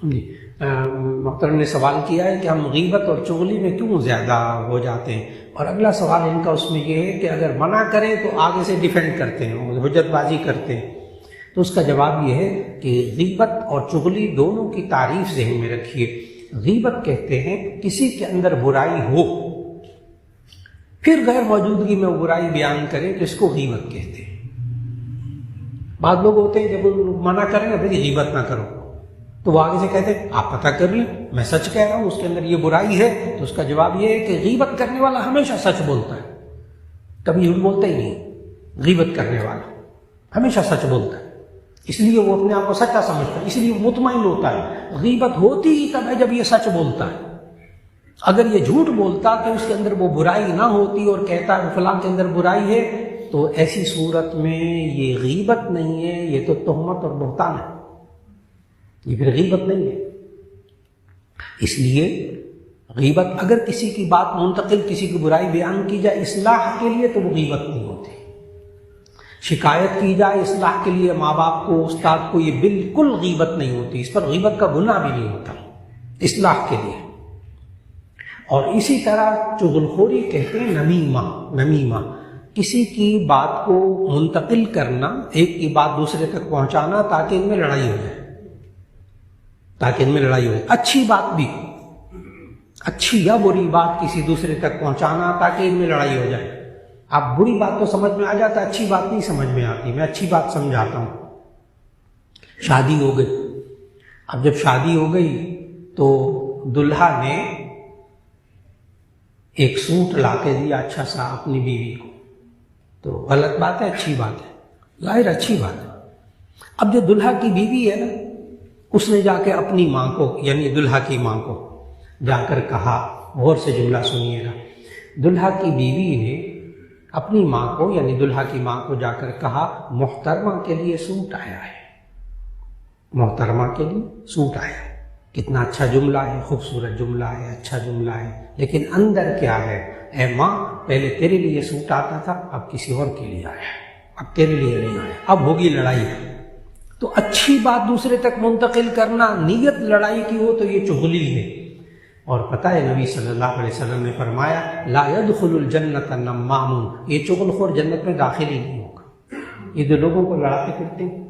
جی محترم نے سوال کیا ہے کہ ہم غیبت اور چغلی میں کیوں زیادہ ہو جاتے ہیں، اور اگلا سوال ان کا اس میں یہ ہے کہ اگر منع کریں تو آگے سے ڈیفینڈ کرتے ہیں، حجت بازی کرتے ہیں۔ تو اس کا جواب یہ ہے کہ غیبت اور چغلی دونوں کی تعریف ذہن میں رکھیے۔ غیبت کہتے ہیں کسی کے اندر برائی ہو پھر غیر موجودگی میں وہ برائی بیان کریں تو اس کو غیبت کہتے ہیں۔ بعض لوگ ہوتے ہیں جب وہ منع کریں نا بھائی غیبت نہ کرو، تو وہ آگے سے کہتے ہیں آپ پتہ کر لیں میں سچ کہہ رہا ہوں، اس کے اندر یہ برائی ہے۔ تو اس کا جواب یہ ہے کہ غیبت کرنے والا ہمیشہ سچ بولتا ہے، کبھی جھوٹ بولتا ہی نہیں۔ غیبت کرنے والا ہمیشہ سچ بولتا ہے، اس لیے وہ اپنے آپ کو سچا سمجھتا ہے، اس لیے وہ مطمئن ہوتا ہے۔ غیبت ہوتی ہی تب ہے جب یہ سچ بولتا ہے۔ اگر یہ جھوٹ بولتا کہ اس کے اندر وہ برائی نہ ہوتی اور کہتا ہے فلاں کے اندر برائی ہے، تو ایسی صورت میں یہ غیبت نہیں ہے، یہ تو تہمت اور بہتان ہے، یہ پھر غیبت نہیں ہے۔ اس لیے غیبت اگر کسی کی بات منتقل، کسی کی برائی بیان کی جائے اصلاح کے لیے تو وہ غیبت نہیں ہوتی۔ شکایت کی جائے اصلاح کے لیے ماں باپ کو، استاد کو، یہ بالکل غیبت نہیں ہوتی، اس پر غیبت کا گناہ بھی نہیں ہوتا اصلاح کے لیے۔ اور اسی طرح چغلخوری کہتے ہیں نمیمہ، کسی کی بات کو منتقل کرنا، ایک کی بات دوسرے تک پہنچانا تاکہ ان میں لڑائی ہو جائے، اچھی بات بھی، اچھی یا بری بات کسی دوسرے تک پہنچانا تاکہ ان میں لڑائی ہو جائے۔ اب بری بات تو سمجھ میں آ جاتا، اچھی بات نہیں سمجھ میں آتی، میں اچھی بات سمجھاتا ہوں۔ شادی ہو گئی، اب جب شادی ہو گئی تو دلہا نے ایک سوٹ لا کے دیا اچھا سا اپنی بیوی کو، تو غلط بات ہے اچھی بات ہے؟ ظاہر اچھی بات ہے۔ اب جو دلہا کی بیوی ہے نا، اس نے جا کے اپنی ماں کو، یعنی دلہا کی ماں کو جا کر کہا، غور سے جملہ سنیے گا، دلہا کی بیوی نے اپنی ماں کو یعنی دلہا کی ماں کو جا کر کہا محترمہ کے لیے سوٹ آیا ہے، محترمہ کے لیے سوٹ آیا ہے۔ کتنا اچھا جملہ ہے، خوبصورت جملہ ہے، اچھا جملہ ہے، لیکن اندر کیا ہے؟ اے ماں پہلے تیرے لیے سوٹ آتا تھا، اب کسی اور کے لیے آیا ہے، اب تیرے لیے نہیں آیا، اب ہوگی لڑائی۔ تو اچھی بات دوسرے تک منتقل کرنا، نیت لڑائی کی ہو تو یہ چغلی ہے۔ اور پتہ ہے نبی صلی اللہ علیہ وسلم نے فرمایا لا يدخل الجنت نمام، یہ چغل خور جنت میں داخل ہی نہیں ہوگا۔ یہ جو لوگوں کو لڑاتے پھرتے ہیں